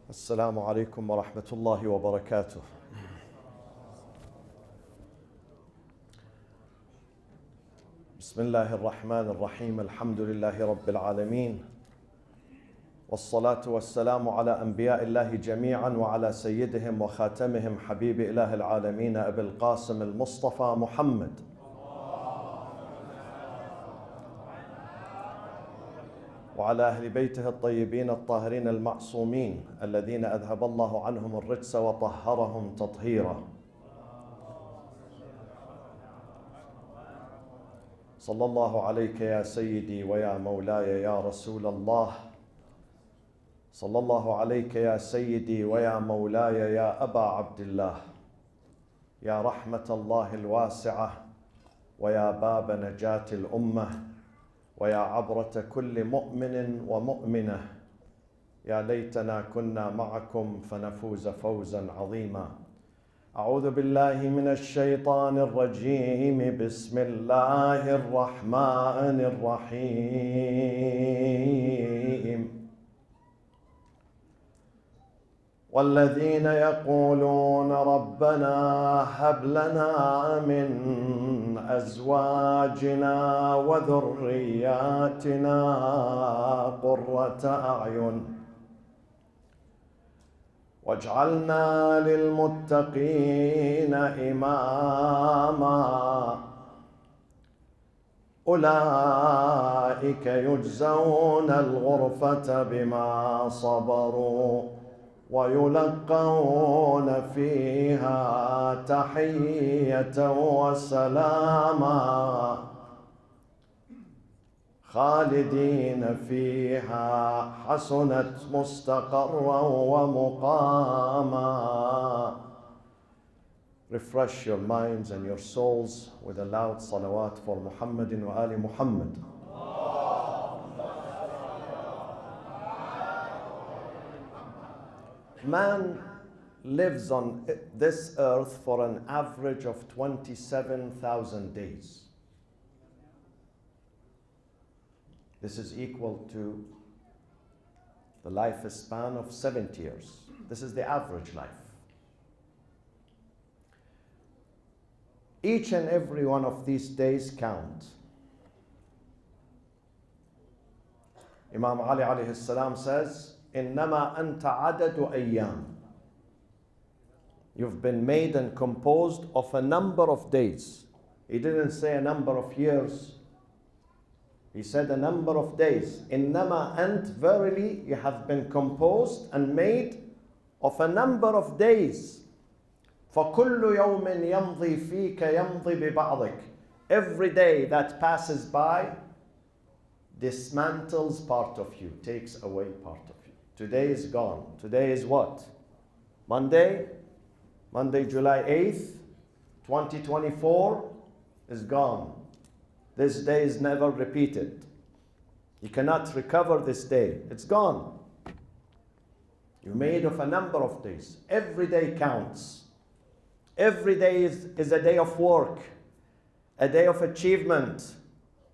السلام عليكم ورحمة الله وبركاته. بسم الله الرحمن الرحيم. الحمد لله رب العالمين، والصلاة والسلام على أنبياء الله جميعا وعلى سيدهم وخاتمهم حبيب إله العالمين أبي القاسم المصطفى محمد وعلى أهل بيته الطيبين الطاهرين المعصومين الذين أذهب الله عنهم الرجس وطهرهم تطهيرا. صلى الله عليك يا سيدي ويا مولاي يا رسول الله. صلى الله عليك يا سيدي ويا مولاي يا أبا عبد الله، يا رحمة الله الواسعة ويا باب نجاة الأمة ويا عبرة كل مؤمن ومؤمنة. يا ليتنا كنا معكم فنفوز فوزا عظيما. أعوذ بالله من الشيطان الرجيم. بسم الله الرحمن الرحيم. والذين يقولون ربنا هب لنا من أزواجنا وذرياتنا قرة أعين واجعلنا للمتقين إماما. أولئك يجزون الغرفة بما صبروا ويلقون فيها تحية وسلاما خالدين فيها حسنت مستقرا ومقاما. Refresh your minds and your souls with a loud salawat for Muhammadin wa Ali Muhammad. Man lives on this earth for an average of 27,000 days. This is equal to the lifespan of 70 years. This is the average life. Each and every one of these days count. Imam Ali alayhi salam says, إنما أنت عدد أيام. You've been made and composed of a number of days. He didn't say a number of years. He said a number of days. إنما أنت, verily you have been composed and made of a number of days. فكل يوم يمضي فيك يمضي ببعضك. Every day that passes by dismantles part of you, takes away part of you. Today is gone. Today is what? Monday? Monday, July 8th, 2024 is gone. This day is never repeated. You cannot recover this day. It's gone. You're made of a number of days. Every day counts. Every day is a day of work, a day of achievement.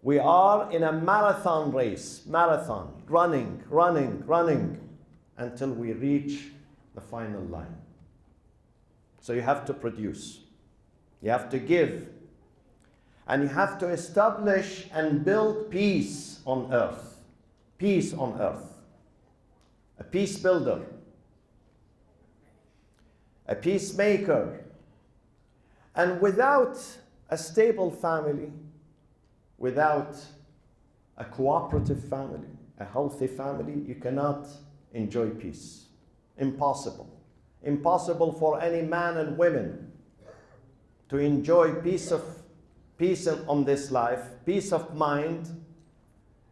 We are in a marathon race, running until we reach the final line. So you have to produce, you have to give, and you have to establish and build peace on earth. Peace on earth. A peace builder, a peacemaker. And without a stable family, without a cooperative family, a healthy family, you cannot enjoy peace. Impossible. Impossible for any man and women to enjoy peace on this life, peace of mind,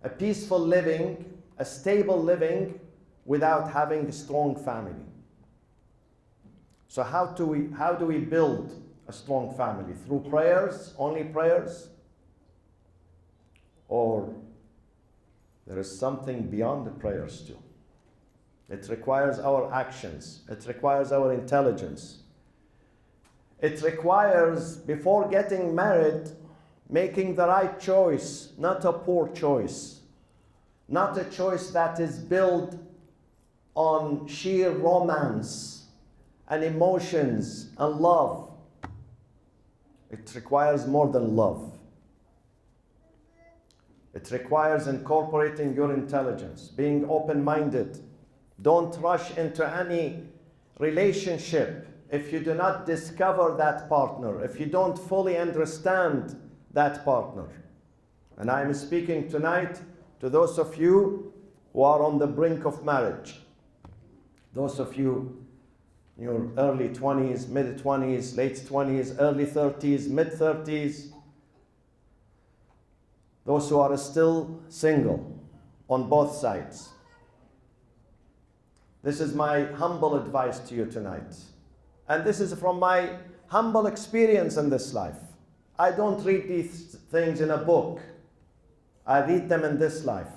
a peaceful living, a stable living without having a strong family. So how do we build a strong family? Through prayers, only prayers? Or there is something beyond the prayers too. It requires our actions. It requires our intelligence. It requires, before getting married, making the right choice, not a poor choice. Not a choice that is built on sheer romance and emotions and love. It requires more than love. It requires incorporating your intelligence, being open-minded. Don't rush into any relationship if you do not discover that partner, if you don't fully understand that partner. And I am speaking tonight to those of you who are on the brink of marriage. Those of you in your early 20s, mid-20s, late 20s, early 30s, mid-30s. Those who are still single on both sides. This is my humble advice to you tonight. And this is from my humble experience in this life. I don't read these things in a book. I read them in this life.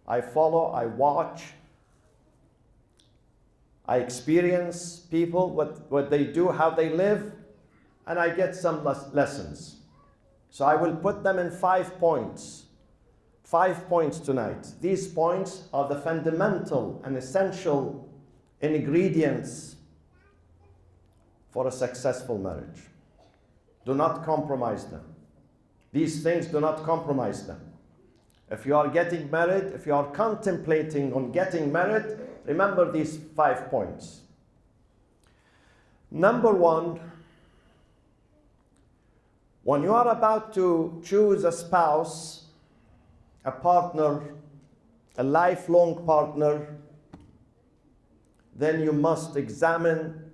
I follow, I watch, I experience people, what they do, how they live, and I get some lessons. So I will put them in 5 points. 5 points tonight. These points are the fundamental and essential ingredients for a successful marriage. Do not compromise them. These things, do not compromise them. If you are getting married, if you are contemplating on getting married, remember these 5 points. Number 1, when you are about to choose a spouse, a partner, a lifelong partner, then you must examine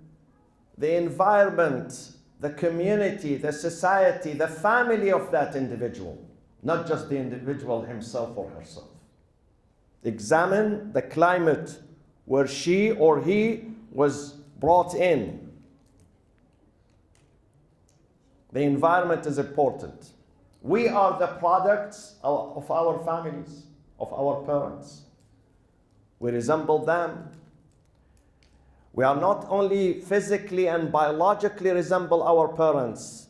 the environment, the community, the society, the family of that individual, not just the individual himself or herself. Examine the climate where she or he was brought in. The environment is important. We are the products of our families, of our parents. We resemble them. We are not only physically and biologically resemble our parents,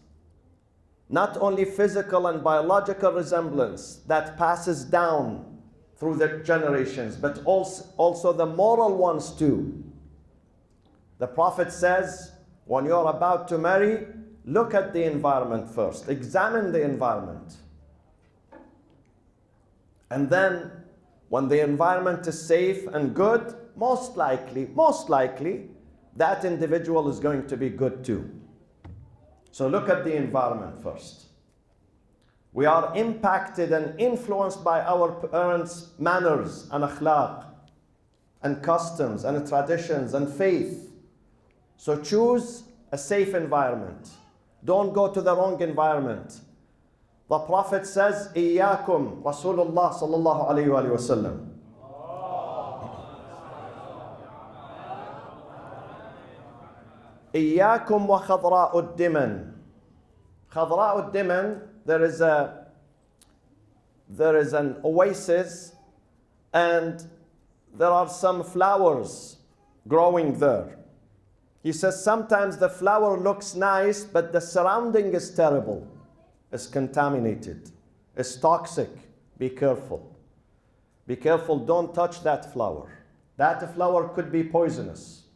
not only physical and biological resemblance that passes down through the generations, but also the moral ones too. The Prophet says, when you're about to marry, look at the environment first. Examine the environment. And then, when the environment is safe and good, most likely, that individual is going to be good too. So look at the environment first. We are impacted and influenced by our parents' manners and akhlaq, and customs and traditions and faith. So choose a safe environment. Don't go to the wrong environment. The Prophet says, إِيَّاكُمْ Rasulullah sallallahu alayhi wa sallam. إِيَّاكُمْ وَخَضْرَاءُ الدِّمَنِ. خَضْرَاءُ الدِّمَنِ, there is an oasis and there are some flowers growing there. He says sometimes the flower looks nice, but the surrounding is terrible. It's contaminated. It's toxic. Be careful. Be careful, don't touch that flower. That flower could be poisonous.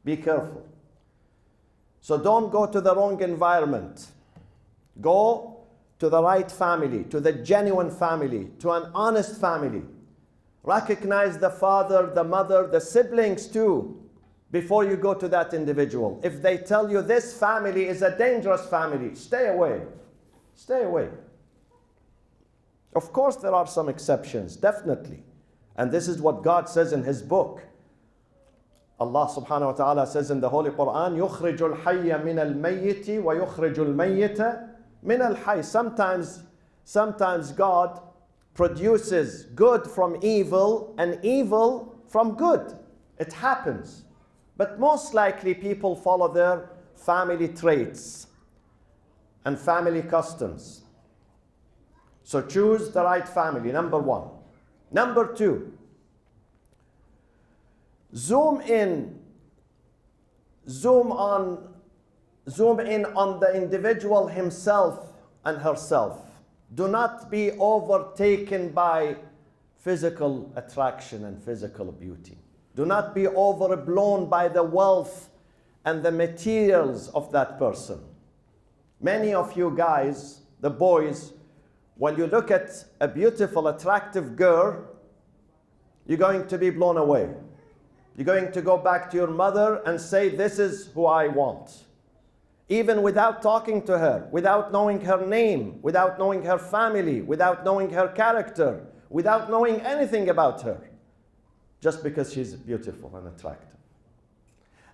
Be careful. So don't go to the wrong environment. Go to the right family, to the genuine family, to an honest family. Recognize the father, the mother, the siblings too, before you go to that individual. If they tell you this family is a dangerous family, stay away. Stay away. Of course, there are some exceptions, definitely. And this is what God says in His book. Allah subhanahu wa ta'ala says in the Holy Quran, يُخْرِجُ الْحَيَّ مِنَ الْمَيِّتِ وَيُخْرِجُ الْمَيِّتَ مِنَ الْحَيِّ. Sometimes God produces good from evil and evil from good. It happens. But most likely people follow their family traits and family customs. So choose the right family, number 1. Number 2, zoom in on the individual himself and herself. Do not be overtaken by physical attraction and physical beauty. Do not be overblown by the wealth and the materials of that person. Many of you guys, the boys, when you look at a beautiful, attractive girl, you're going to be blown away. You're going to go back to your mother and say, this is who I want. Even without talking to her, without knowing her name, without knowing her family, without knowing her character, without knowing anything about her, just because she's beautiful and attractive.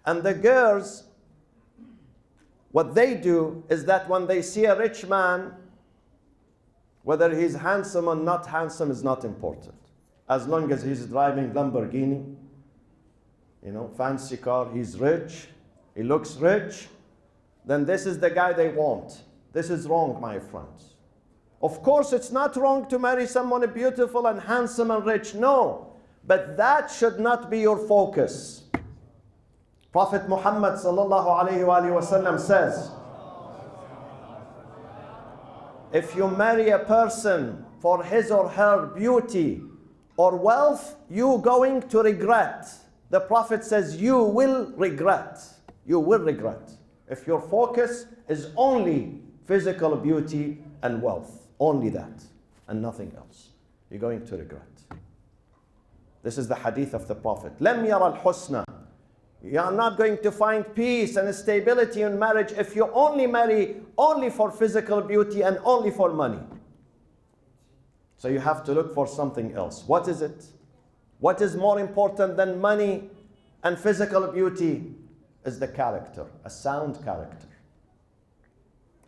And the girls, what they do is that when they see a rich man, whether he's handsome or not handsome is not important. As long as he's driving Lamborghini, fancy car, he's rich, he looks rich, then this is the guy they want. This is wrong, my friends. Of course, it's not wrong to marry someone beautiful and handsome and rich, no. But that should not be your focus. Prophet Muhammad sallallahu alayhi wa sallam says, if you marry a person for his or her beauty or wealth, you're going to regret. The Prophet says you will regret. You will regret. If your focus is only physical beauty and wealth, only that and nothing else, you're going to regret. This is the hadith of the Prophet. Lam yara al-husna. You are not going to find peace and stability in marriage if you only marry only for physical beauty and only for money. So you have to look for something else. What is it? What is more important than money and physical beauty? Is the character, a sound character.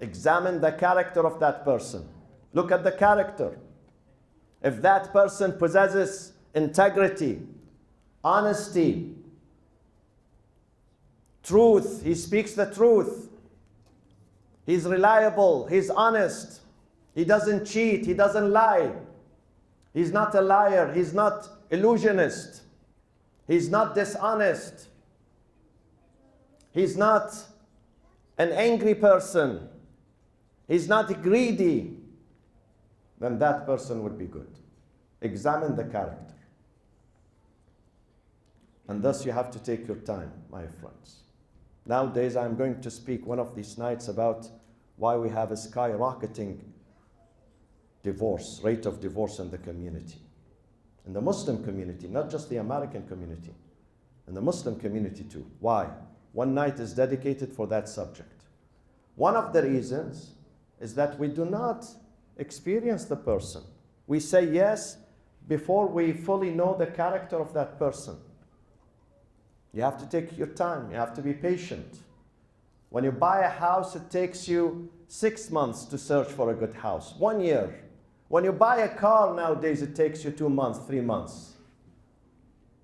Examine the character of that person. Look at the character. If that person possesses integrity, honesty, truth, he speaks the truth, he's reliable, he's honest, he doesn't cheat, he doesn't lie, he's not a liar, he's not illusionist, he's not dishonest, he's not an angry person, he's not greedy, then that person would be good. Examine the character. And thus you have to take your time, my friends. Nowadays I'm going to speak one of these nights about why we have a skyrocketing rate of divorce in the community. In the Muslim community, not just the American community. In the Muslim community too. Why? One night is dedicated for that subject. One of the reasons is that we do not experience the person. We say yes before we fully know the character of that person. You have to take your time. You have to be patient. When you buy a house, it takes you 6 months to search for a good house. 1 year. When you buy a car nowadays, it takes you 2 months, 3 months.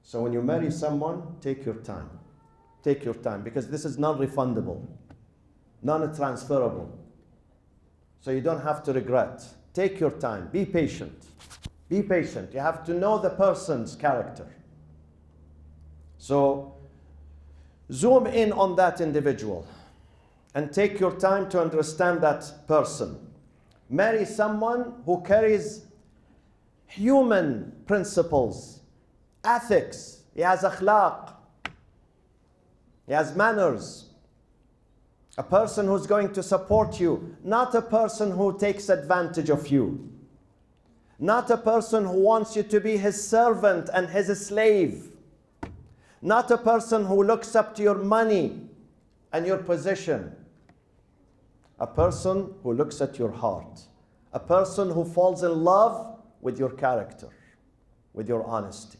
So when you marry someone, take your time. Take your time, because this is non-refundable, non-transferable. So you don't have to regret. Take your time. Be patient. Be patient. You have to know the person's character. So zoom in on that individual and take your time to understand that person. Marry someone who carries human principles, ethics. He has akhlaq. He has manners. A person who's going to support you, not a person who takes advantage of you. Not a person who wants you to be his servant and his slave. Not a person who looks up to your money and your position. A person who looks at your heart. A person who falls in love with your character, with your honesty.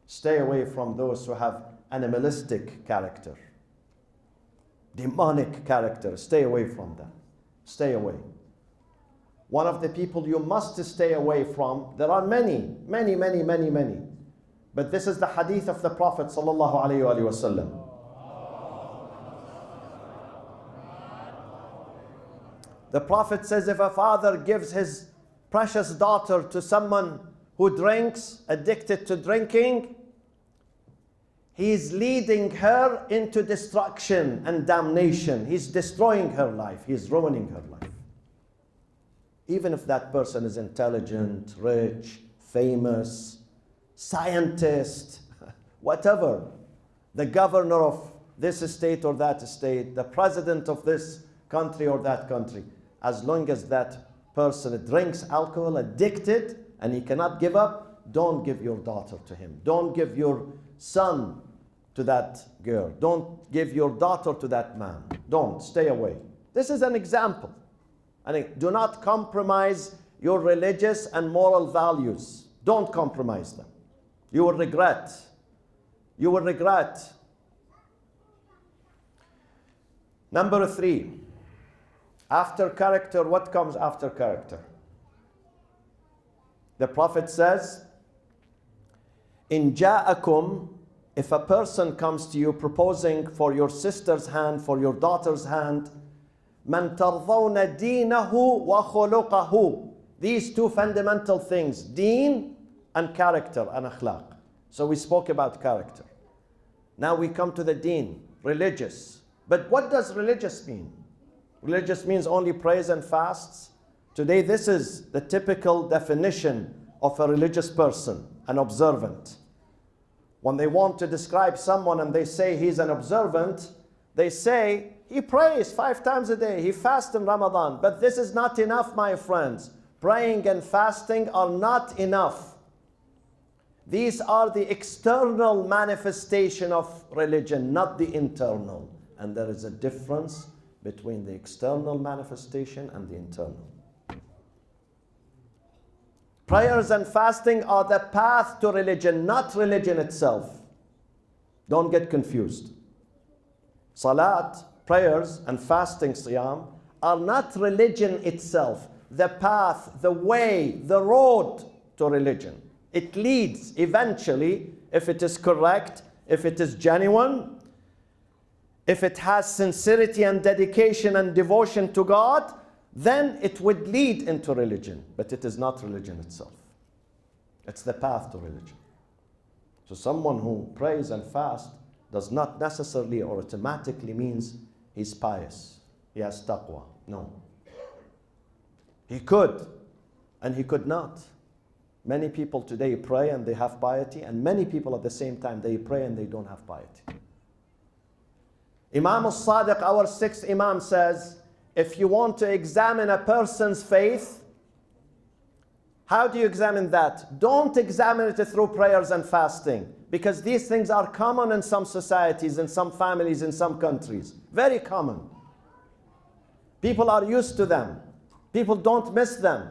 Stay away from those who have animalistic character, demonic character. Stay away from them. Stay away. One of the people you must stay away from, there are many. But this is the hadith of the Prophet sallallahu alaihi wasallam. The Prophet says, if a father gives his precious daughter to someone who drinks, addicted to drinking, he's leading her into destruction and damnation. He's destroying her life. He's ruining her life. Even if that person is intelligent, rich, famous, scientist, whatever, the governor of this state or that state, the president of this country or that country, as long as that person drinks alcohol, addicted, and he cannot give up, don't give your daughter to him. Don't give your son to that girl. Don't give your daughter to that man. Don't. Stay away. This is an example. And do not compromise your religious and moral values. Don't compromise them. You will regret. You will regret. Number 3. After character, what comes after character? The Prophet says, in ja'akum, if a person comes to you proposing for your sister's hand, for your daughter's hand, man tardawna deenahu wa khuluqahu. These two fundamental things, deen and character and akhlaq. So we spoke about character. Now we come to the deen, religious. But what does religious mean? Religious means only praise and fasts. Today this is the typical definition of a religious person, an observant. When they want to describe someone and they say he's an observant, they say he prays 5 times a day, he fasts in Ramadan. But this is not enough, my friends. Praying and fasting are not enough. These are the external manifestation of religion, not the internal. And there is a difference between the external manifestation and the internal. Prayers and fasting are the path to religion, not religion itself. Don't get confused. Salat, prayers, and fasting, siyam, are not religion itself. The path, the way, the road to religion. It leads eventually, if it is correct, if it is genuine, if it has sincerity and dedication and devotion to God, then it would lead into religion. But it is not religion itself. It's the path to religion. So someone who prays and fasts does not necessarily or automatically means he's pious. He has taqwa. No. He could, and he could not. Many people today pray and they have piety, and many people at the same time, they pray and they don't have piety. Imam al-Sadiq, our 6th Imam, says, if you want to examine a person's faith, how do you examine that? Don't examine it through prayers and fasting, because these things are common in some societies, in some families, in some countries. Very common. People are used to them. People don't miss them.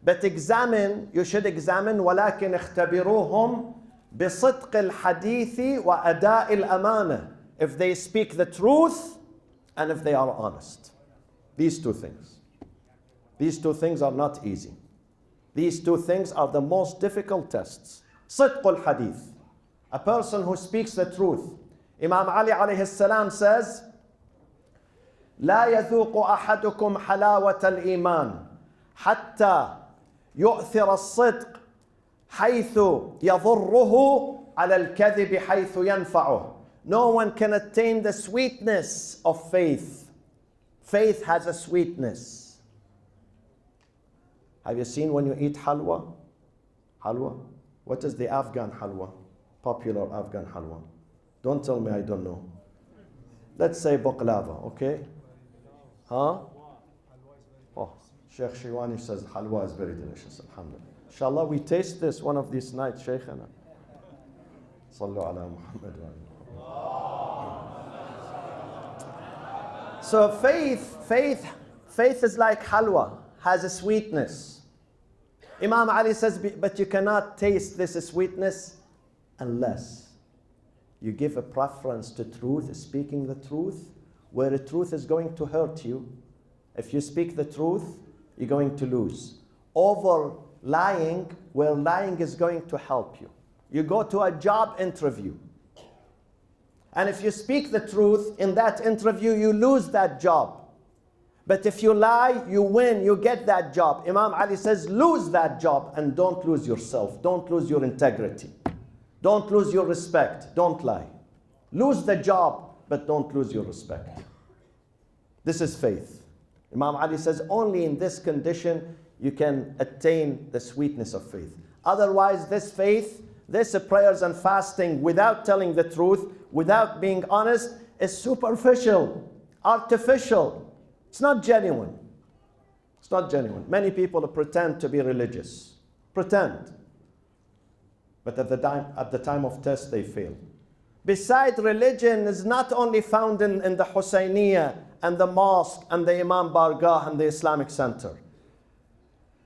But examine, you should examine, وَلَكِنْ اخْتَبِرُوهُمْ بِصِدْقِ الْحَدِيثِ وَأَدَاءِ الْأَمَانَةِ. If they speak the truth and if they are honest. These two things. These two things are not easy. These two things are the most difficult tests. صدق الحديث. A person who speaks the truth. Imam Ali alayhi salam says, لا يذوق أحدكم حلاوة الإيمان حتى يؤثر الصدق حيث يضره على الكذب حيث ينفعه. No one can attain the sweetness of faith. Faith has a sweetness. Have you seen when you eat halwa? Halwa? What is the Afghan halwa? Popular Afghan halwa. Don't tell me I don't know. Let's say baklava, okay? Huh? Oh, Sheikh Shiwani says halwa is very delicious, alhamdulillah. Inshallah, we taste this one of these nights, Shaykhana. Sallu ala Muhammad wa So faith is like halwa, has a sweetness. Imam Ali says, but you cannot taste this sweetness unless you give a preference to truth, speaking the truth, where the truth is going to hurt you. If you speak the truth, you're going to lose. Over lying, where lying is going to help you. You go to a job interview. And if you speak the truth in that interview, you lose that job. But if you lie, you win, you get that job. Imam Ali says, lose that job and don't lose yourself. Don't lose your integrity. Don't lose your respect. Don't lie. Lose the job, but don't lose your respect. This is faith. Imam Ali says, only in this condition you can attain the sweetness of faith. Otherwise, this faith This prayers and fasting without telling the truth, without being honest, is superficial, artificial. It's not genuine. It's not genuine. Many people pretend to be religious. Pretend. But at the time of test, they fail. Besides, religion is not only found in the Husseiniyah and the mosque and the Imam Bargah and the Islamic Center.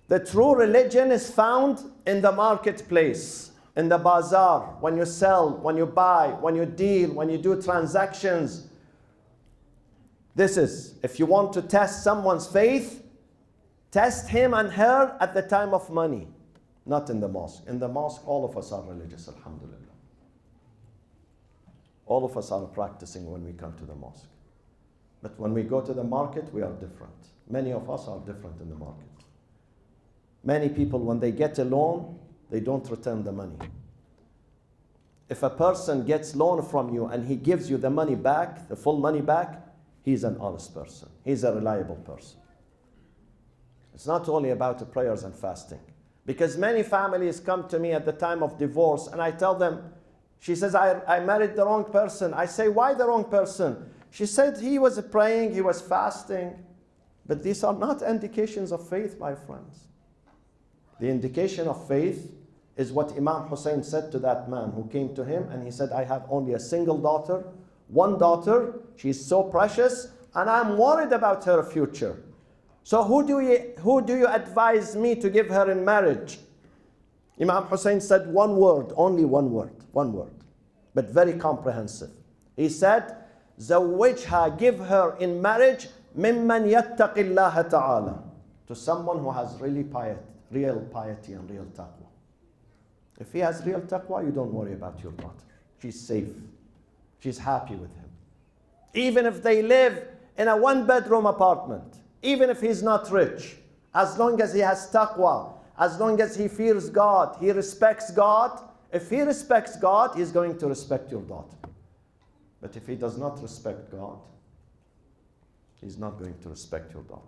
The true religion is found in the marketplace, in the bazaar, when you sell, when you buy, when you deal, when you do transactions. This is, if you want to test someone's faith, test him and her at the time of money, not in the mosque. In the mosque, all of us are religious, alhamdulillah. All of us are practicing when we come to the mosque. But when we go to the market, we are different. Many of us are different in the market. Many people, when they get a loan, they don't return the money. If a person gets loan from you and he gives you the money back, the full money back, he's an honest person. He's a reliable person. It's not only about the prayers and fasting. Because many families come to me at the time of divorce and I tell them, she says, I married the wrong person. I say, why the wrong person? She said, he was praying, he was fasting. But these are not indications of faith, my friends. The indication of faith is what Imam Hussein said to that man who came to him and he said, I have only a single daughter, one daughter, she's so precious, and I'm worried about her future. So who do you advise me to give her in marriage? Imam Hussein said one word, only one word, but very comprehensive. He said, زوجها, give her in marriage, ممن يتق الله تعالى, to someone who has real piety and real taqwa. If he has real taqwa, you don't worry about your daughter. She's safe. She's happy with him. Even if they live in a one-bedroom apartment, even if he's not rich, as long as he has taqwa, as long as he fears God, he respects God. If he respects God, he's going to respect your daughter. But if he does not respect God, he's not going to respect your daughter.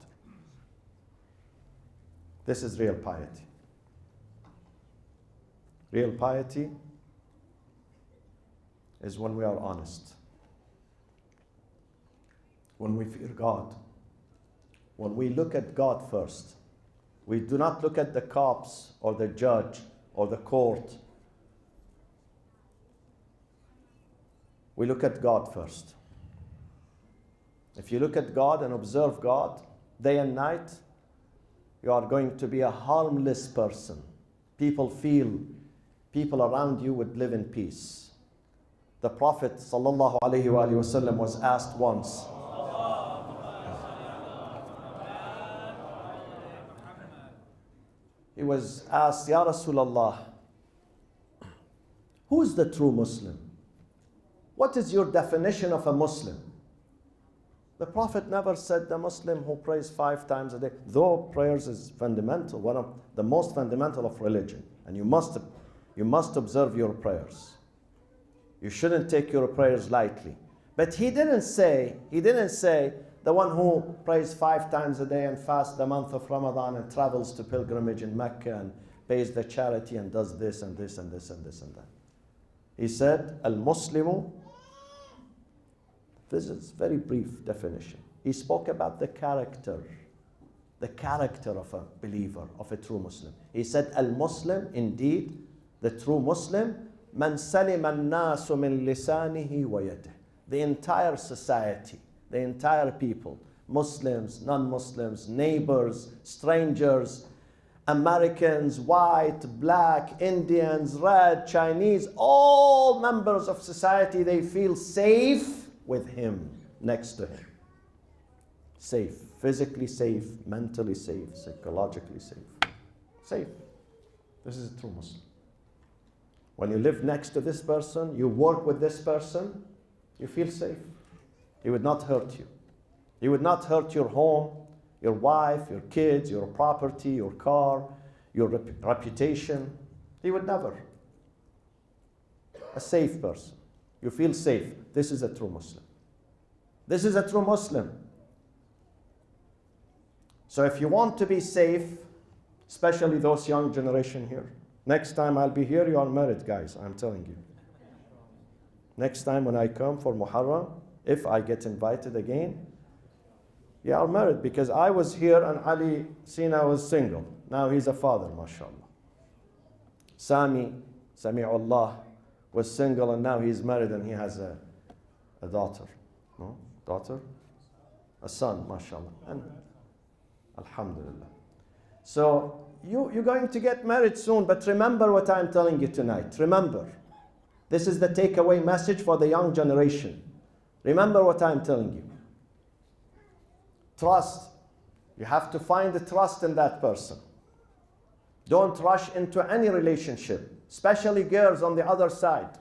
This is real piety. Real piety is when we are honest, when we fear God, when we look at God first. We do not look at the cops or the judge or the court. We look at God first. If you look at God and observe God day and night, you are going to be a harmless person. People around you would live in peace. The Prophet ﷺ was asked once, he was asked, Ya Rasulullah, who's the true Muslim? What is your definition of a Muslim? The Prophet never said the Muslim who prays 5 times a day, though prayers is fundamental, one of the most fundamental of religion, and you must observe your prayers. You shouldn't take your prayers lightly. But he didn't say the one who prays 5 times a day and fasts the month of Ramadan and travels to pilgrimage in Mecca and pays the charity and does this and this and this and this and that. He said, Al-Muslimu, this is very brief definition. He spoke about the character of a believer, of a true Muslim. He said, Al-Muslim, indeed, the true Muslim, man salim al-nasu min lisanihi wa yadih. The entire society, the entire people, Muslims, non-Muslims, neighbors, strangers, Americans, white, black, Indians, red, Chinese, all members of society, they feel safe with him, next to him. Safe, physically safe, mentally safe, psychologically safe. Safe. This is a true Muslim. When you live next to this person, you work with this person, you feel safe. He would not hurt you. He would not hurt your home, your wife, your kids, your property, your car, your reputation. He would never. A safe person. You feel safe. This is a true Muslim. This is a true Muslim. So if you want to be safe, especially those young generation here, Next time I'll be here, you are married, guys, I'm telling you. Next time when I come for Muharram, if I get invited again, you are married, because I was here and Ali Sina was single. Now he's a father, mashallah. Sami'ullah, was single and now he's married and he has a daughter. No? Daughter? A son, mashallah. And alhamdulillah. So you're going to get married soon, but remember what I'm telling you tonight. Remember. This is the takeaway message for the young generation. Remember what I'm telling you. Trust. You have to find the trust in that person. Don't rush into any relationship, especially girls on the other side,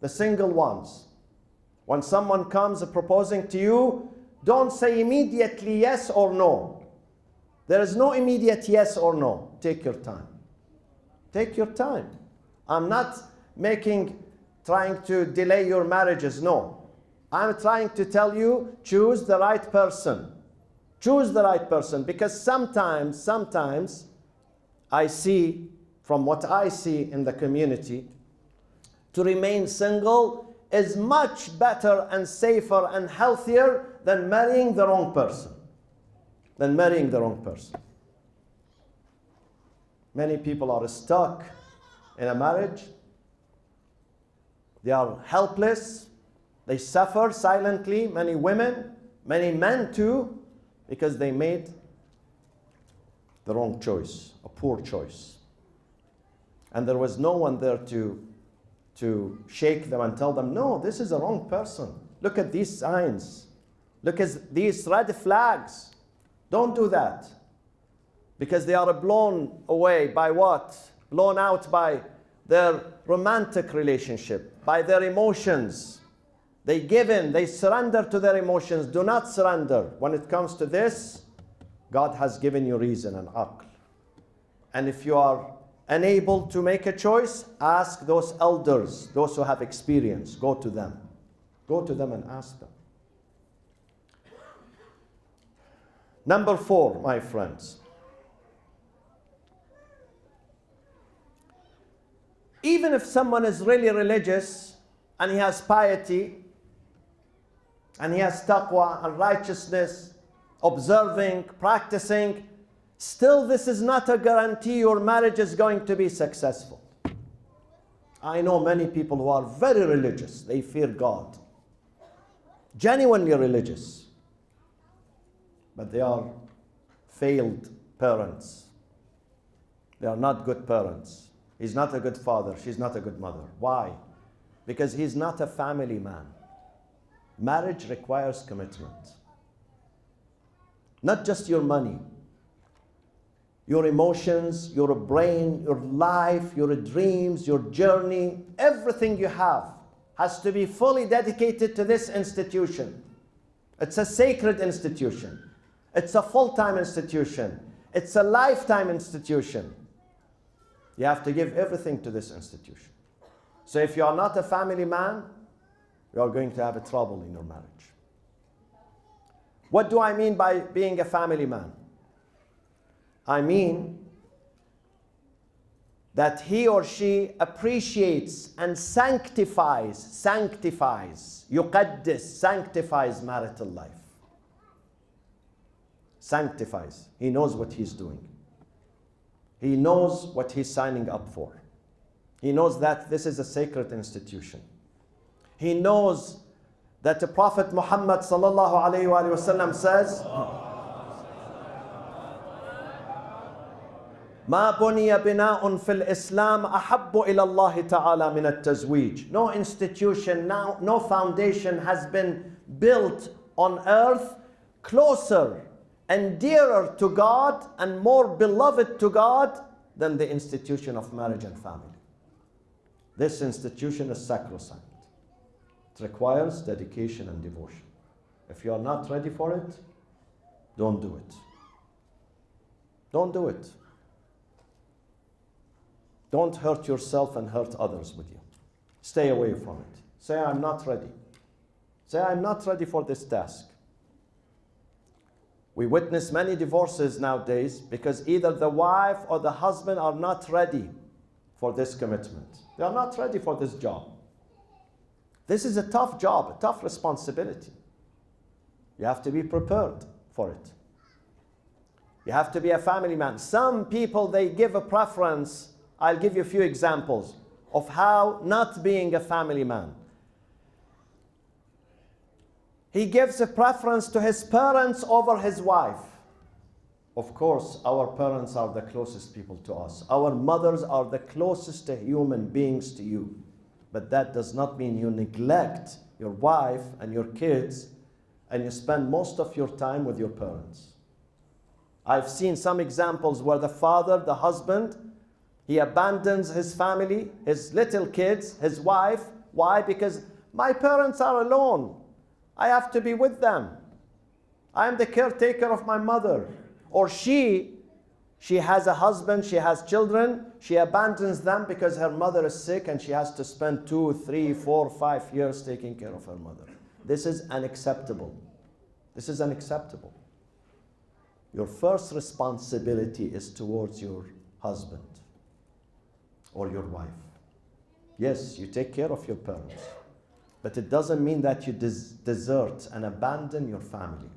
the single ones. When someone comes proposing to you, don't say immediately yes or no. There is no immediate yes or no. Take your time. Take your time. I'm not trying to delay your marriages, no. I'm trying to tell you, choose the right person. Choose the right person, because sometimes I see, from what I see in the community, to remain single is much better and safer and healthier than marrying the wrong person. Many people are stuck in a marriage. They are helpless. They suffer silently. Many women, many men too, because they made the wrong choice, a poor choice. And there was no one there to shake them and tell them, no, this is the wrong person. Look at these signs. Look at these red flags. Don't do that. Because they are blown away by what? Blown out by their romantic relationship, by their emotions. They give in, they surrender to their emotions. Do not surrender. When it comes to this, God has given you reason and aql. And if you are unable to make a choice, ask those elders, those who have experience. Go to them. Go to them and ask them. Number 4, my friends. Even if someone is really religious and he has piety and he has taqwa and righteousness, observing, practicing, still this is not a guarantee your marriage is going to be successful. I know many people who are very religious. They fear God. Genuinely religious. But they are failed parents. They are not good parents. He's not a good father. She's not a good mother. Why? Because he's not a family man. Marriage requires commitment. Not just your money. Your emotions, your brain, your life, your dreams, your journey, everything you have has to be fully dedicated to this institution. It's a sacred institution. It's a full-time institution. It's a lifetime institution. You have to give everything to this institution. So if you are not a family man, you are going to have a trouble in your marriage. What do I mean by being a family man? I mean that he or she appreciates and sanctifies, yuqaddis, sanctifies marital life. Sanctifies. He knows what he's doing. He knows what he's signing up for. He knows that this is a sacred institution. He knows that the Prophet Muhammad sallallahu alayhi wa sallam says, ما بني بناء في الإسلام أحب إلى الله تعالى من التزويج. No institution, no foundation has been built on earth closer and dearer to God and more beloved to God than the institution of marriage and family. This institution is sacrosanct. It requires dedication and devotion. If you are not ready for it, don't do it. Don't do it. Don't hurt yourself and hurt others with you. Stay away from it. Say, I'm not ready. Say, I'm not ready for this task. We witness many divorces nowadays because either the wife or the husband are not ready for this commitment. They are not ready for this job. This is a tough job, a tough responsibility. You have to be prepared for it. You have to be a family man. Some people, they give a preference. I'll give you a few examples of how not being a family man. He gives a preference to his parents over his wife. Of course, our parents are the closest people to us. Our mothers are the closest to human beings to you. But that does not mean you neglect your wife and your kids and you spend most of your time with your parents. I've seen some examples where the father, the husband, he abandons his family, his little kids, his wife. Why? Because my parents are alone. I have to be with them. I am the caretaker of my mother. Or she has a husband, she has children, she abandons them because her mother is sick and she has to spend 2, 3, 4, 5 years taking care of her mother. This is unacceptable. This is unacceptable. Your first responsibility is towards your husband or your wife. Yes, you take care of your parents, but it doesn't mean that you desert and abandon your family.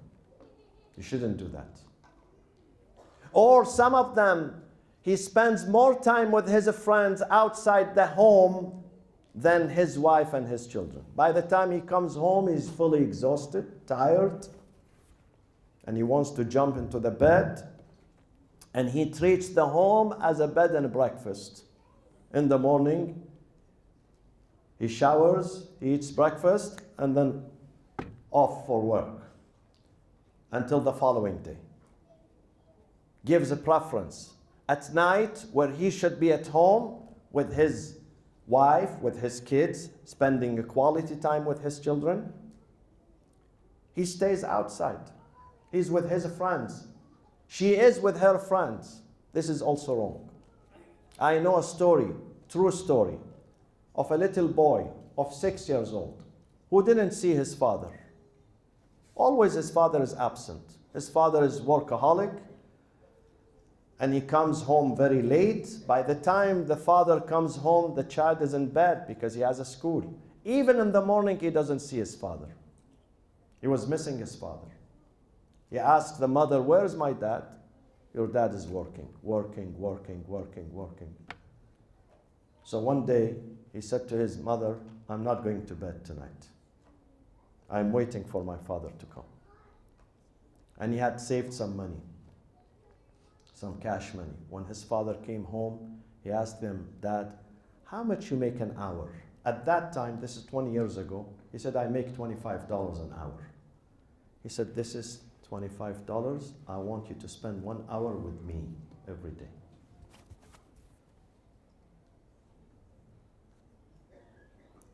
You shouldn't do that. Or some of them, he spends more time with his friends outside the home than his wife and his children. By the time he comes home, he's fully exhausted, tired, and he wants to jump into the bed. And he treats the home as a bed and breakfast. In the morning, he showers, he eats breakfast, and then off for work until the following day. Gives a preference. At night, where he should be at home with his wife, with his kids, spending a quality time with his children, he stays outside. He's with his friends. She is with her friends. This is also wrong. I know a story, true story, of a little boy of 6 years old who didn't see his father. Always his father is absent. His father is workaholic, and he comes home very late. By the time the father comes home, the child is in bed because he has a school. Even in the morning, he doesn't see his father. He was missing his father. He asked the mother, "Where's my dad?" "Your dad is working." So one day, he said to his mother, "I'm not going to bed tonight. I'm waiting for my father to come." And he had saved some money, some cash money. When his father came home, he asked him, "Dad, how much you make an hour?" At that time, this is 20 years ago, he said, "I make $25 an hour." He said, "This is $25. I want you to spend 1 hour with me every day."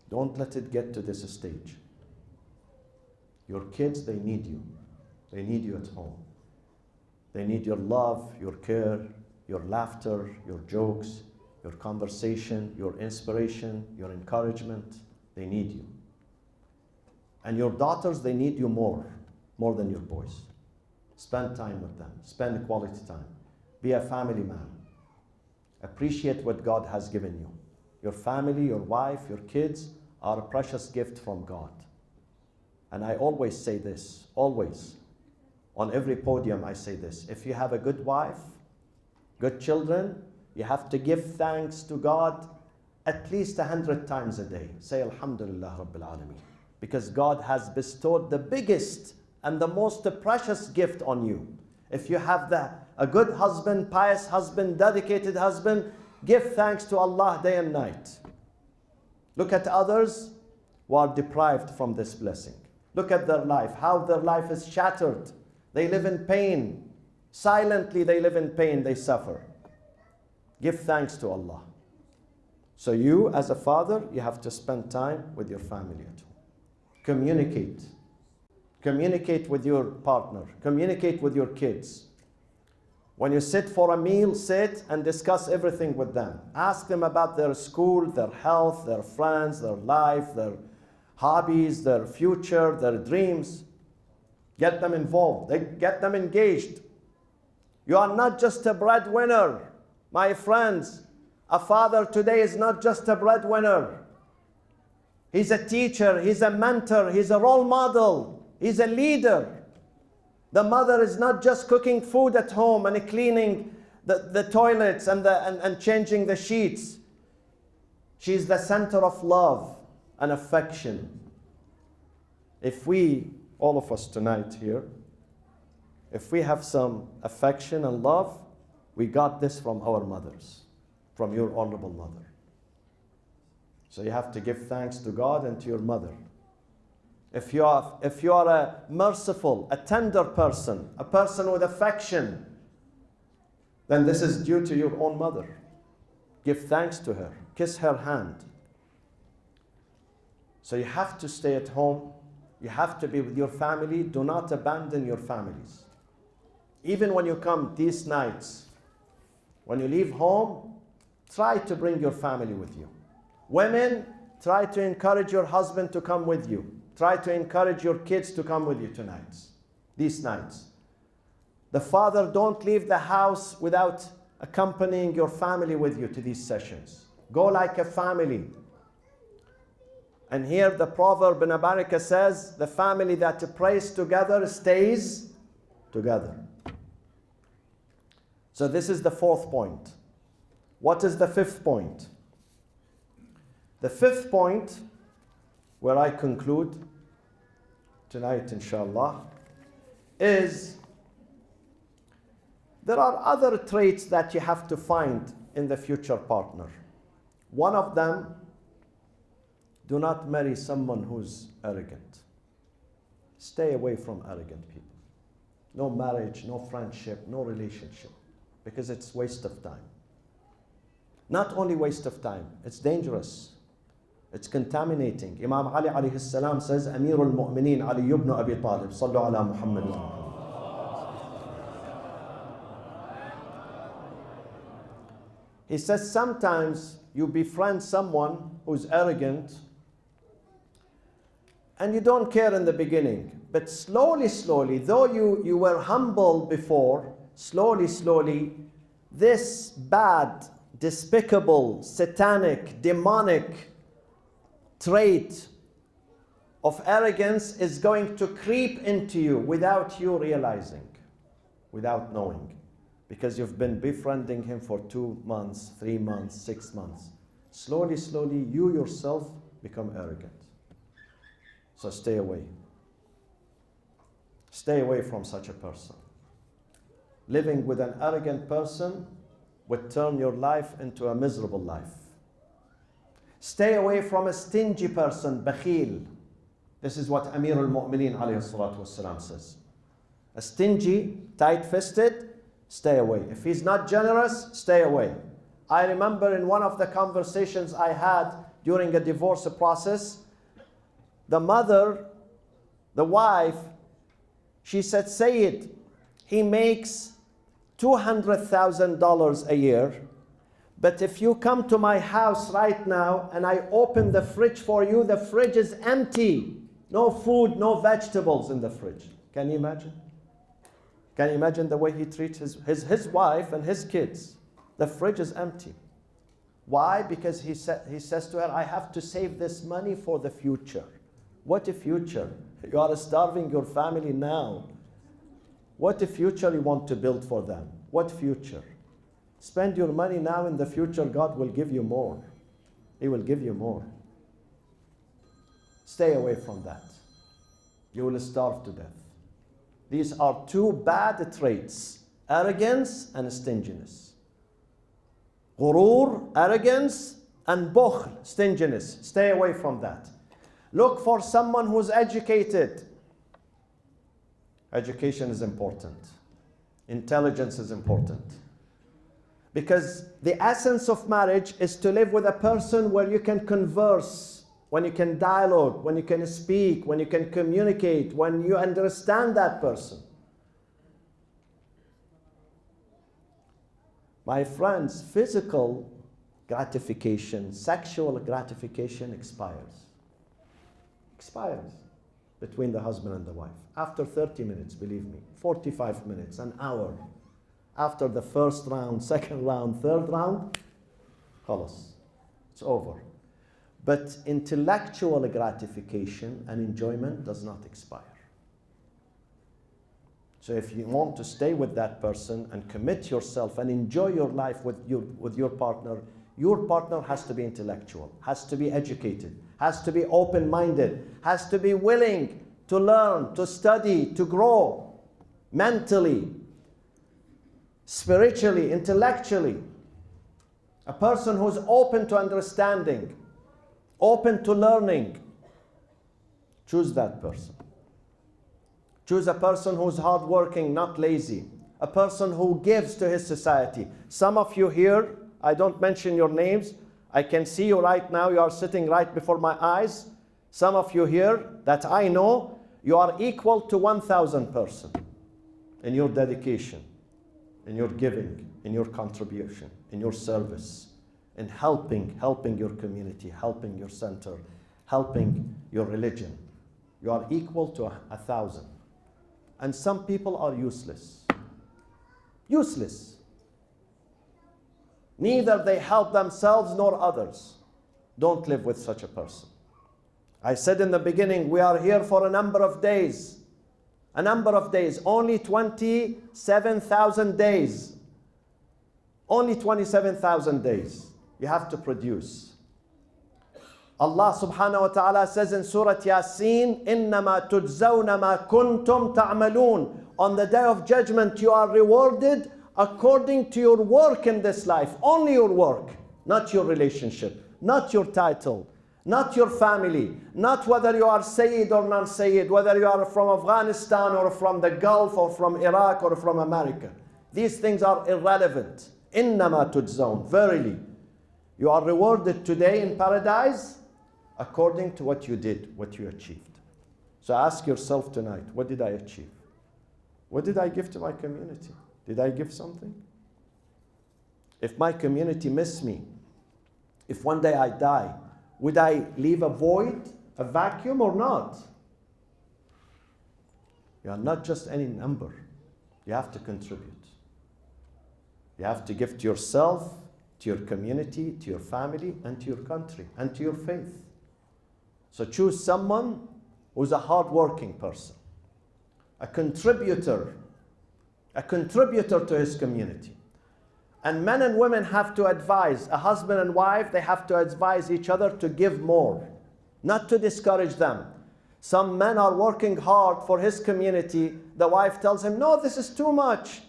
Don't let it get to this stage. Your kids, they need you. They need you at home. They need your love, your care, your laughter, your jokes, your conversation, your inspiration, your encouragement. They need you. And your daughters, they need you more than your boys. Spend time with them. Spend quality time. Be a family man. Appreciate what God has given you. Your family, your wife, your kids are a precious gift from God. And I always say this, always. On every podium I say this. If you have a good wife, good children, you have to give thanks to God at least 100 times a day. Say Alhamdulillah Rabbil Alameen. Because God has bestowed the biggest and the most precious gift on you. If you have a good husband, pious husband, dedicated husband, give thanks to Allah day and night. Look at others who are deprived from this blessing. Look at their life, how their life is shattered. They live in pain. Silently they live in pain, they suffer. Give thanks to Allah. So you, as a father, you have to spend time with your family at home. Communicate. Communicate with your partner. Communicate with your kids. When you sit for a meal, sit and discuss everything with them. Ask them about their school, their health, their friends, their life, their hobbies, their future, their dreams. Get them involved. Get them engaged. You are not just a breadwinner, my friends. A father today is not just a breadwinner. He's a teacher, he's a mentor, he's a role model, he's a leader. The mother is not just cooking food at home and cleaning the toilets and changing the sheets. She's the center of love and affection. If we, all of us tonight here, if we have some affection and love, we got this from our mothers, from your honorable mother. So you have to give thanks to God and to your mother. If you are a merciful, a tender person, a person with affection, then this is due to your own mother. Give thanks to her. Kiss her hand. So you have to stay at home. You have to be with your family. Do not abandon your families. Even when you come these nights, when you leave home, try to bring your family with you. Women, try to encourage your husband to come with you. Try to encourage your kids to come with you tonight, these nights. The father, don't leave the house without accompanying your family with you to these sessions. Go like a family. And here the proverb in America says, the family that prays together stays together. So this is the fourth point. What is the fifth point? The fifth point, where I conclude tonight, inshallah, is there are other traits that you have to find in the future partner. One of them, do not marry someone who's arrogant. Stay away from arrogant people. No marriage, no friendship, no relationship, because it's waste of time. Not only waste of time, it's dangerous. It's contaminating. Imam Ali alayhi salam says, Amirul Mu'mineen Ali ibn Abi Talib, sallu ala Muhammadia. He says sometimes you befriend someone who's arrogant and you don't care in the beginning, but slowly, though you were humble before, slowly, this bad, despicable, satanic, demonic trait of arrogance is going to creep into you without you realizing, without knowing, because you've been befriending him for 2 months, 3 months, 6 months. Slowly, you yourself become arrogant. So stay away. Stay away from such a person. Living with an arrogant person would turn your life into a miserable life. Stay away from a stingy person, bakhil. This is what Amir al-Mu'mineen alayhi salatu wasalam says. A stingy, tight-fisted, stay away. If he's not generous, stay away. I remember in one of the conversations I had during a divorce process, the mother, the wife, she said, Sayyid, he makes $200,000 a year. But if you come to my house right now and I open the fridge for you, the fridge is empty. No food, no vegetables in the fridge. Can you imagine? Can you imagine the way he treats his wife and his kids? The fridge is empty. Why? Because he says to her, I have to save this money for the future. What a future? You are starving your family now. What a future you want to build for them? What future? Spend your money now. In the future, God will give you more. He will give you more. Stay away from that. You will starve to death. These are two bad traits: arrogance and stinginess. Ghurur, arrogance, and bukhl, stinginess. Stay away from that. Look for someone who's educated. Education is important. Intelligence is important. Because the essence of marriage is to live with a person where you can converse, when you can dialogue, when you can speak, when you can communicate, when you understand that person. My friends, physical gratification, sexual gratification expires. Expires between the husband and the wife. After 30 minutes, believe me, 45 minutes, an hour. After the first round, second round, third round, خلاص, it's over. But intellectual gratification and enjoyment does not expire. So if you want to stay with that person and commit yourself and enjoy your life with your partner has to be intellectual, has to be educated, has to be open-minded, has to be willing to learn, to study, to grow mentally, spiritually, intellectually. A person who's open to understanding, open to learning. Choose that person. Choose a person who's hardworking, not lazy. A person who gives to his society. Some of you here, I don't mention your names, I can see you right now, you are sitting right before my eyes. Some of you here that I know, you are equal to 1,000 person in your dedication, in your giving, in your contribution, in your service, in helping your community, helping your center, helping your religion. You are equal to 1,000. And some people are useless. Useless. Neither they help themselves nor others. Don't live with such a person. I said in the beginning, we are here for a number of days. A number of days. Only 27,000 days. Only 27,000 days. You have to produce. Allah subhanahu wa ta'ala says in Surah Yasin, إِنَّمَا تُجْزَوْنَ مَا كُنْتُمْ تَعْمَلُونَ. On the day of judgment, you are rewarded according to your work in this life. Only your work, not your relationship, not your title, not your family, not whether you are Sayyid or non-Sayyid, whether you are from Afghanistan or from the Gulf or from Iraq or from America. These things are irrelevant. إِنَّمَا تُجْزَوْنَ. Verily, you are rewarded today in paradise according to what you did, what you achieved. So ask yourself tonight, what did I achieve? What did I give to my community? Did I give something? If my community miss me, if one day I die, would I leave a void, a vacuum or not? You are not just any number. You have to contribute. You have to give to yourself, to your community, to your family, and to your country, and to your faith. So choose someone who's a hardworking person, a contributor to his community. And men and women have to advise, a husband and wife, they have to advise each other to give more, not to discourage them. Some men are working hard for his community. The wife tells him, no, this is too much.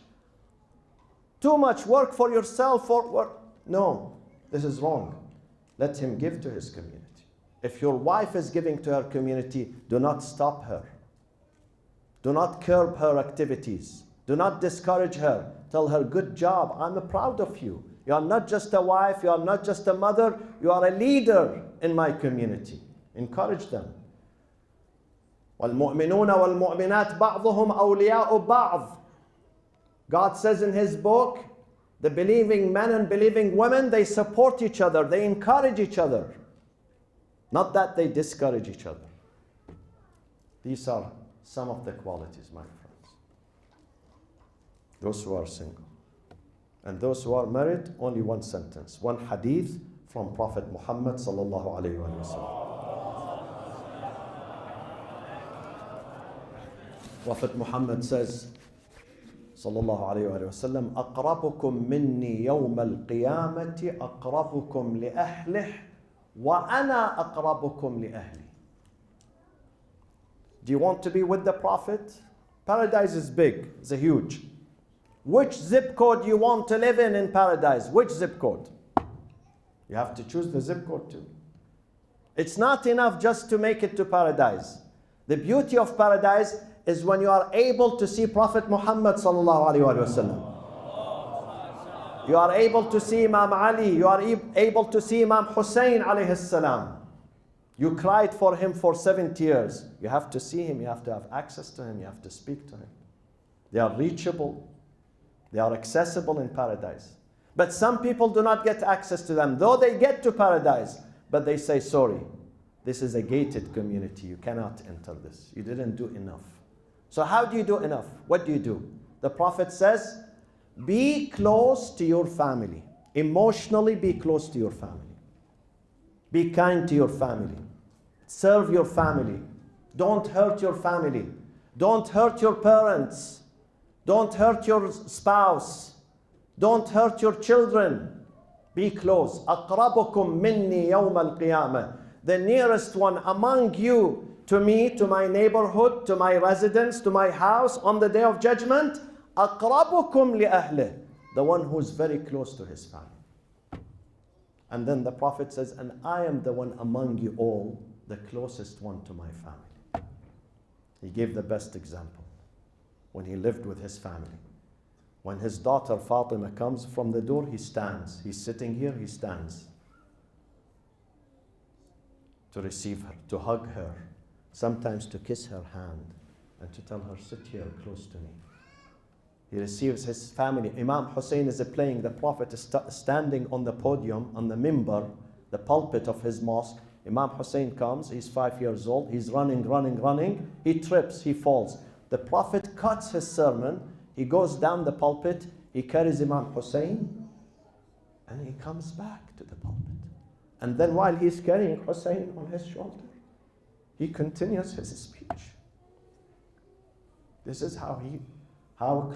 Too much work for yourself. No, this is wrong. Let him give to his community. If your wife is giving to her community, do not stop her. Do not curb her activities. Do not discourage her. Tell her, good job, I'm proud of you. You are not just a wife, you are not just a mother, you are a leader in my community. Encourage them. وَالْمُؤْمِنُونَ وَالْمُؤْمِنَاتِ بَعْضُهُمْ أَوْلِيَاءُ بَعْضٍ. God says in His book, the believing men and believing women, they support each other, they encourage each other. Not that they discourage each other. These are some of the qualities, my friends. Those who are single. And those who are married, only one sentence, one hadith from Prophet Muhammad sallallahu alayhi wa sallam. Prophet Muhammad says, sallallahu alayhi wa sallam, أَقْرَبُكُم مِّنِّي يَوْمَ الْقِيَامَةِ أَقْرَبُكُم لِأَهْلِهِ وَأَنَا أَقْرَبُكُمْ لِأَهْلِي. Do you want to be with the Prophet? Paradise is big, it's huge. Which zip code you want to live in paradise? Which zip code? You have to choose the zip code too. It's not enough just to make it to paradise. The beauty of paradise is when you are able to see Prophet Muhammad sallallahu alaihi wasallam. You are able to see Imam Ali. You are able to see Imam Hussein alayhi salam. You cried for him for 70 years. You have to see him. You have to have access to him. You have to speak to him. They are reachable. They are accessible in paradise. But some people do not get access to them. Though they get to paradise, but they say, sorry, this is a gated community. You cannot enter this. You didn't do enough. So how do you do enough? What do you do? The Prophet says, be close to your family. Emotionally, be close to your family. Be kind to your family. Serve your family. Don't hurt your family. Don't hurt your parents. Don't hurt your spouse. Don't hurt your children. Be close. أقربكم مني يوم القيامة. The nearest one among you to me, to my neighborhood, to my residence, to my house on the day of judgment. أقربكم لأهله. The one who's very close to his family. And then the Prophet says, and I am the one among you all, the closest one to my family. He gave the best example when he lived with his family. When his daughter Fatima comes from the door, he stands. He's sitting here, he stands to receive her, to hug her, sometimes to kiss her hand and to tell her, sit here close to me. He receives his family. Imam Hussein is playing. The Prophet is standing on the podium, on the mimbar, the pulpit of his mosque. Imam Hussein comes. He's 5 years old. He's running. He trips. He falls. The Prophet cuts his sermon. He goes down the pulpit. He carries Imam Hussein. And he comes back to the pulpit. And then while he's carrying Hussein on his shoulder, he continues his speech. This is how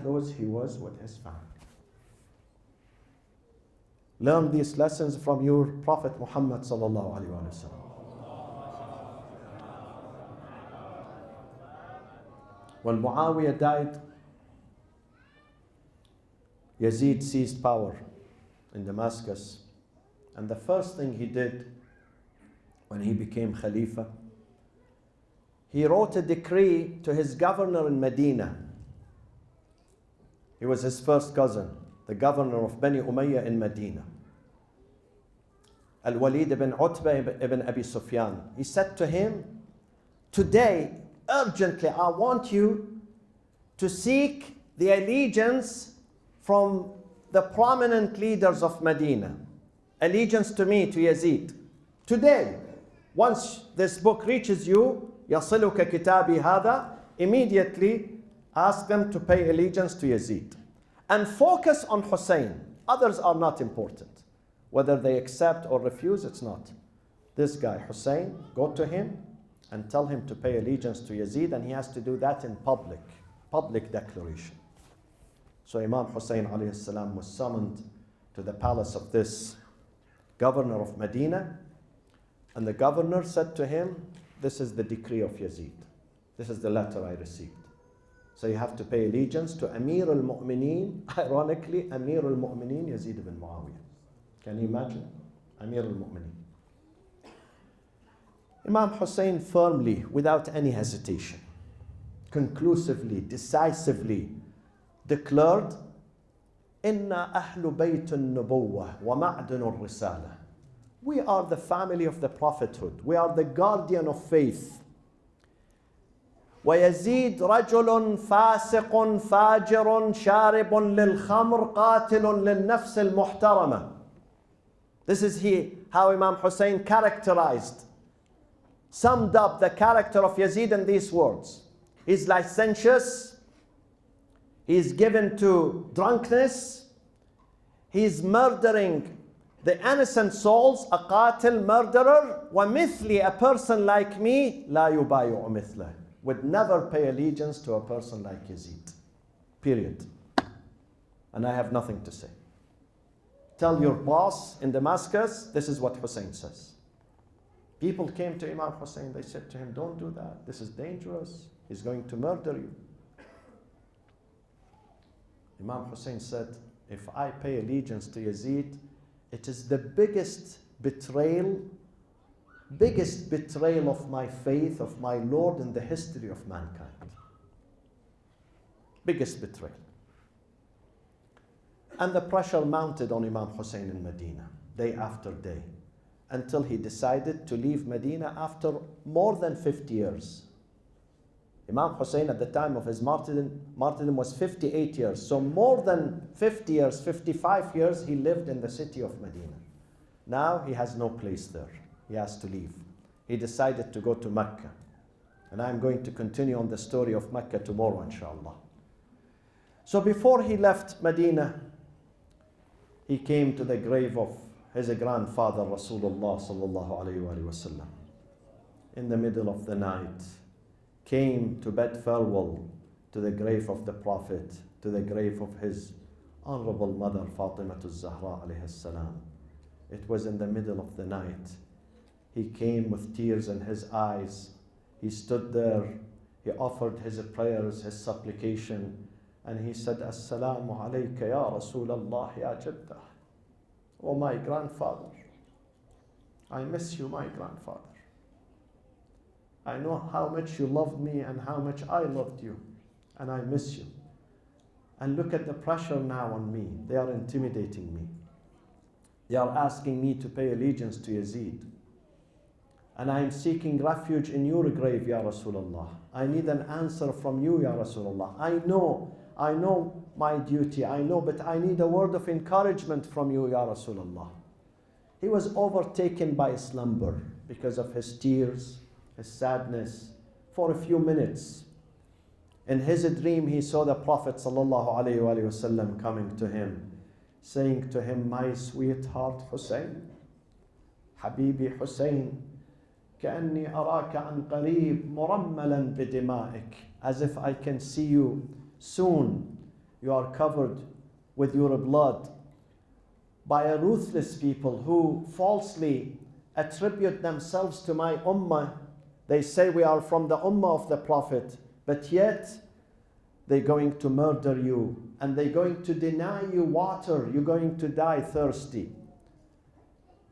close he was with his family. Learn these lessons from your Prophet Muhammad sallallahu alaihi wasallam. When Muawiyah died, Yazid seized power in Damascus. And the first thing he did when he became Khalifa, he wrote a decree to his governor in Medina. He was his first cousin, the governor of Bani Umayyah in Medina. Al-Walid ibn Utbah ibn Abi Sufyan. He said to him, today, urgently, I want you to seek the allegiance from the prominent leaders of Medina. Allegiance to me, to Yazid. Today, once this book reaches you, يَصِلُكَ كِتَابِ هَذَا, immediately ask them to pay allegiance to Yazid. And focus on Hussein. Others are not important. Whether they accept or refuse, it's not. This guy, Hussein, go to him and tell him to pay allegiance to Yazid, and he has to do that in public declaration. So Imam Hussein alayhi salam was summoned to the palace of this governor of Medina, and the governor said to him, this is the decree of Yazid. This is the letter I received. So you have to pay allegiance to Amir al-Mu'mineen, ironically, Amir al-Mu'mineen Yazid ibn Muawiyah. Can you imagine? Amir al-Mu'mineen. Imam Hussein firmly, without any hesitation, conclusively, decisively declared, Inna ahlu bayt al-nubuwah wa ma'dan al-risala. We are the family of the prophethood. We are the guardian of faith. ويزيد رجل فاسق فاجر شارب للخمر قاتل للنفس المحترمة. This is how Imam Hussein characterized, summed up the character of Yazid in these words. He's licentious, he's given to drunkenness, he's murdering the innocent souls, a qatil, murderer, ومثلي, a person like me, لا يبايع مثله, would never pay allegiance to a person like Yazid. Period. And I have nothing to say. Tell your boss in Damascus, this is what Hussein says. People came to Imam Hussein, they said to him, don't do that, this is dangerous, he's going to murder you. Imam Hussein said, if I pay allegiance to Yazid, it is the biggest betrayal of my faith, of my Lord in the history of mankind. Biggest betrayal. And the pressure mounted on Imam Hussein in Medina, day after day, until he decided to leave Medina after more than 50 years. Imam Hussein at the time of his martyrdom was 58 years. So more than 50 years, 55 years, he lived in the city of Medina. Now he has no place there. He has to leave. He decided to go to Mecca. And I'm going to continue on the story of Mecca tomorrow, inshallah. So before he left Medina, he came to the grave of his grandfather Rasulullah sallallahu alayhi wa sallam in the middle of the night, came to bid farewell to the grave of the Prophet, to the grave of his honorable mother Fatima Zahra alayhi salam. It was in the middle of the night. He came with tears in his eyes. He stood there. He offered his prayers, his supplication, and he said, Assalamu alayka ya Rasulallah ya Jaddah. Oh my grandfather, I miss you, my grandfather. I know how much you loved me and how much I loved you, and I miss you. And look at the pressure now on me. They are intimidating me. They are asking me to pay allegiance to Yazid. And I am seeking refuge in your grave, Ya Rasulullah. I need an answer from you, Ya Rasulullah. I know my duty, I know, but I need a word of encouragement from you, Ya Rasulullah. He was overtaken by slumber because of his tears, his sadness, for a few minutes. In his dream, he saw the Prophet ﷺ coming to him, saying to him, my sweetheart Hussein, Habibi Hussein, كأني أراك عن قريب مرملا بدمائك, as if I can see you soon. You are covered with your blood by a ruthless people who falsely attribute themselves to my ummah. They say we are from the ummah of the Prophet, but yet they're going to murder you and they're going to deny you water. You're going to die thirsty.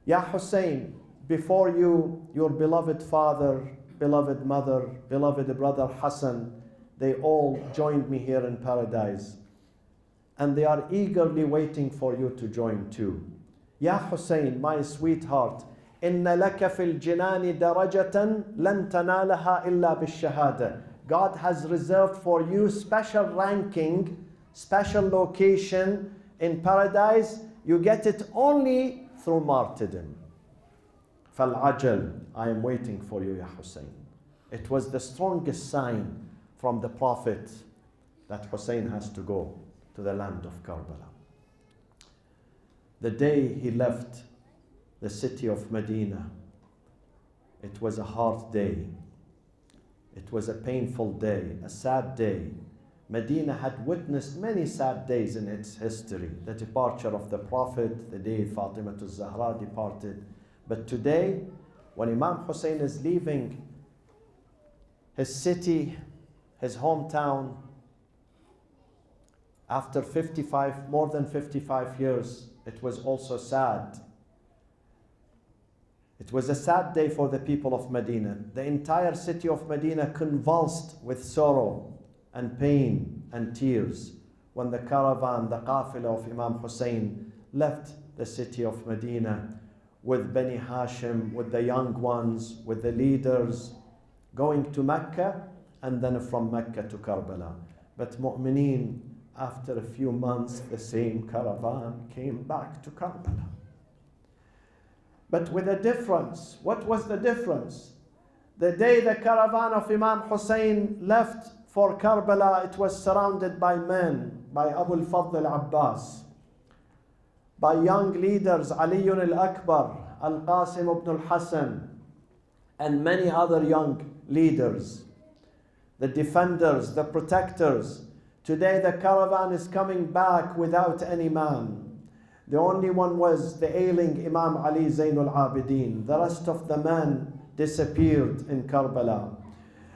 Ya Hussein, before you, your beloved father, beloved mother, beloved brother Hassan, they all joined me here in paradise. And they are eagerly waiting for you to join too. Ya Hussein, my sweetheart, إِنَّ لَكَ فِي الْجِنَانِ دَرَجَةً لَن تَنَالَهَا إِلَّا بِالشَّهَادَةِ. God has reserved for you special ranking, special location in paradise. You get it only through martyrdom. فَالْعَجَلْ, I am waiting for you, Ya Hussein. It was the strongest sign from the Prophet that Hussein has to go to the land of Karbala. The day he left the city of Medina, it was a hard day. It was a painful day, a sad day. Medina had witnessed many sad days in its history. The departure of the Prophet, the day Fatima Zahra departed. But today, when Imam Hussein is leaving his city, his hometown, after more than 55 years, it was also sad. It was a sad day for the people of Medina. The entire city of Medina convulsed with sorrow and pain and tears when the caravan, the qafila of Imam Hussein left the city of Medina with Bani Hashim, with the young ones, with the leaders, going to Mecca and then from Mecca to Karbala. But mu'mineen, after a few months, the same caravan came back to Karbala. But with a difference. What was the difference? The day the caravan of Imam Hussein left for Karbala, it was surrounded by men, by Abu al-Fadl al-Abbas, by young leaders, Ali al-Akbar, Al-Qasim ibn al-Hassan, and many other young leaders, the defenders, the protectors. Today the caravan is coming back without any man. The only one was the ailing Imam Ali Zainul Abidin. The rest of the men disappeared in Karbala.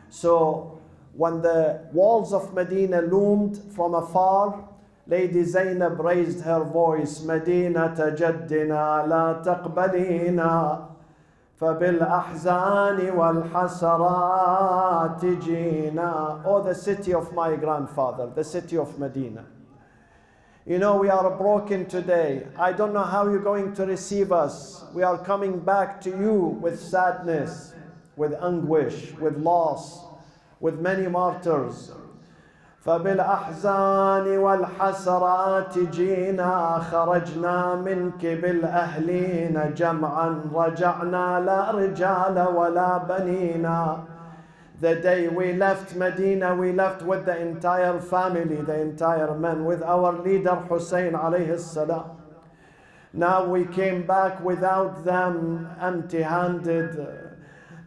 So when the walls of Medina loomed from afar, Lady Zainab raised her voice, Medinata jaddina la taqbalina, فَبِالْأَحْزَانِ وَالْحَسَرَاتِ جِينَا. Oh, the city of my grandfather, the city of Medina. You know, we are broken today. I don't know how you're going to receive us. We are coming back to you with sadness, with anguish, with loss, with many martyrs. فبالأحزان والحسرات جينا خرجنا منك بالأهلين جمعا رجعنا لا رجال ولا بنينا. The day we left Medina, we left with the entire family, the entire men, with our leader Hussein alayhi salam. Now we came back without them, empty-handed.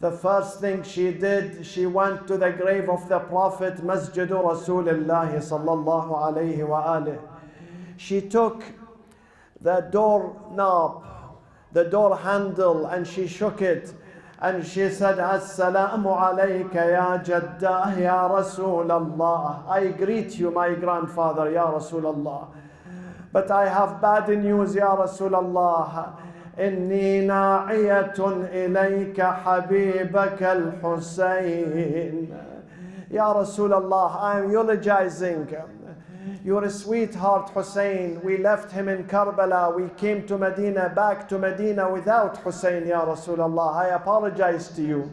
The first thing she did, she went to the grave of the Prophet, Masjidu Rasulullah sallallahu alayhi wa alih. She took the door knob, the door handle, and she shook it. And she said, Assalamu alayka ya Jaddah ya Rasulallah. I greet you, my grandfather, ya Rasulallah. But I have bad news, ya Rasulallah. إني ناعية إليك حبيبك الحسين. Ya Rasulallah, I am eulogizing your sweetheart Hussein. We left him in Karbala. We came to Medina, back to Medina without Hussein, Ya Rasulallah. I apologize to you.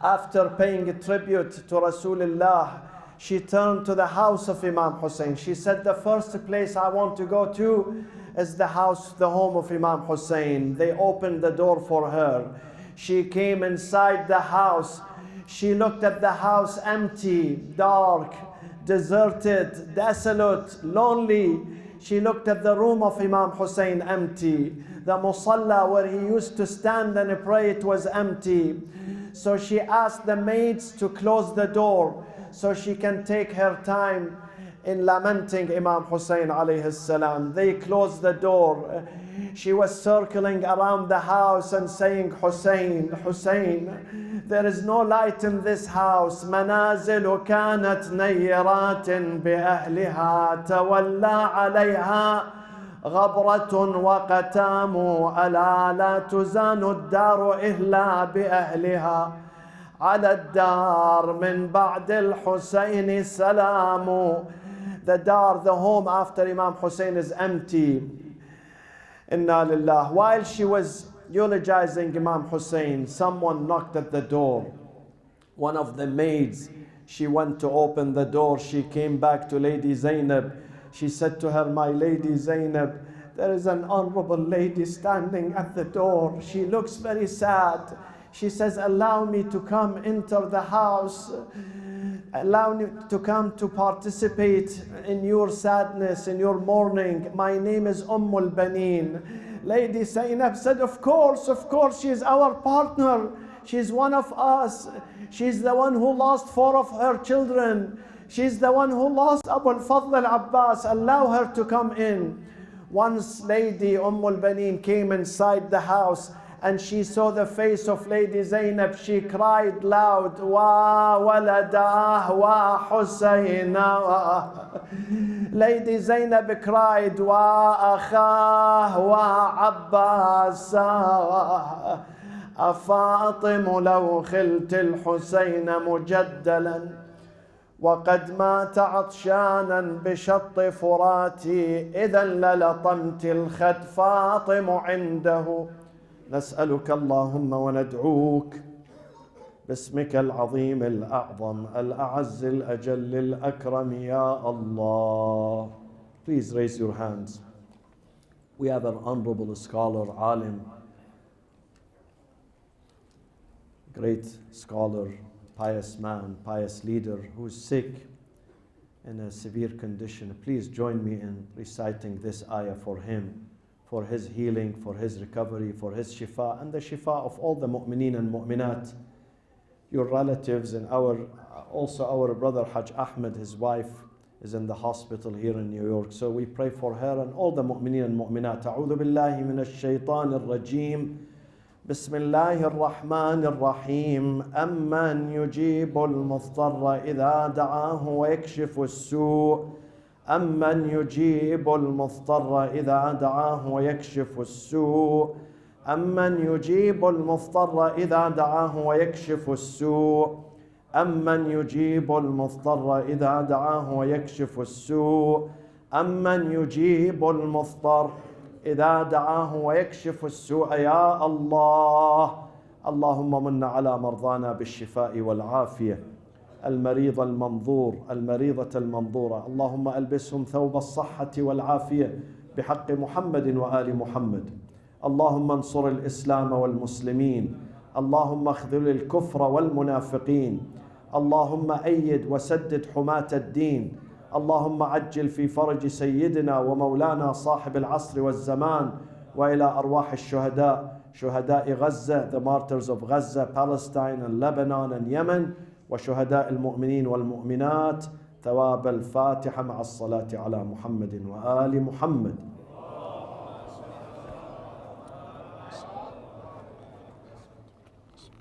After paying a tribute to Rasulullah, she turned to the house of Imam Hussein. She said, the first place I want to go to is the house, the home of Imam Hussein. They opened the door for her. She came inside the house. She looked at the house empty, dark, deserted, desolate, lonely. She looked at the room of Imam Hussein empty. The musalla where he used to stand and pray, it was empty. So she asked the maids to close the door so she can take her time in lamenting Imam Hussein alayhi salam. They closed the door. She was circling around the house and saying, Hussein, Hussein, there is no light in this house. منازل كانت نيرات بأهلها تولى عليها غبرة وقتام ألا لا تزان الدار إلا بأهلها على الدار من بعد الحسين سلام. The dar, the home after Imam Hussein is empty. Inna lillah. While she was eulogizing Imam Hussein, someone knocked at the door. One of the maids, she went to open the door. She came back to Lady Zainab. She said to her, my Lady Zainab, there is an honorable lady standing at the door. She looks very sad. She says, allow me to come enter the house. Allow me to come to participate in your sadness, in your mourning. My name is Ummul Baneen. Lady Zainab said, of course, she is our partner. She's one of us. She's the one who lost 4 of her children. She's the one who lost Abu al-Fadl al-Abbas. Allow her to come in. Once Lady Ummul Baneen came inside the house, and she saw the face of Lady Zainab, she cried loud, Wa waladah wa Husayna. Lady Zainab cried, Wa akhah wa Abbas. أفاطم لو خلت الحسين مجدلا وقد مات عطشانا بشط فراتي إذا للطمت الخد فاطم عنده. نسألك اللهم وندعوك باسمك العظيم الأعظم الأعز الأجل الأكرم يا Allah. Please raise your hands. We have an honorable scholar, alim, great scholar, pious man, pious leader who is sick in a severe condition. Please join me in reciting this ayah for him, for his healing, for his recovery, for his shifa, and the shifa of all the mu'mineen and mu'minat, your relatives, and also our brother Hajj Ahmed, his wife, is in the hospital here in New York. So we pray for her and all the mu'mineen and mu'minat. أعوذ بالله من الشيطان الرجيم. بسم الله الرحمن الرحيم. أمن يجيب المضطر إذا دعاه ويكشف السوء. أمن يجيب المضطر إذا دعاه ويكشف السوء. أمن يجيب المضطر إذا دعاه ويكشف السوء. أمن يجيب المضطر إذا دعاه ويكشف السوء. أمن يجيب المضطر إذا دعاه ويكشف السوء يا الله. اللهم من على مرضانا بالشفاء والعافية، المريض المنظور، المريضة المنظورة، اللهم ألبسهم ثوب الصحة والعافية بحق محمد وآل محمد. اللهم انصر الإسلام والمسلمين، اللهم اخذل الكفر والمنافقين، اللهم أيد وسدد حماة الدين، اللهم عجل في فرج سيدنا ومولانا صاحب العصر والزمان، وإلى أرواح الشهداء، شهداء غزة, the martyrs of Gaza, Palestine and Lebanon and Yemen, وشهداء المؤمنين والمؤمنات. ثواب الفاتحة مع الصلاة على محمد وآل محمد.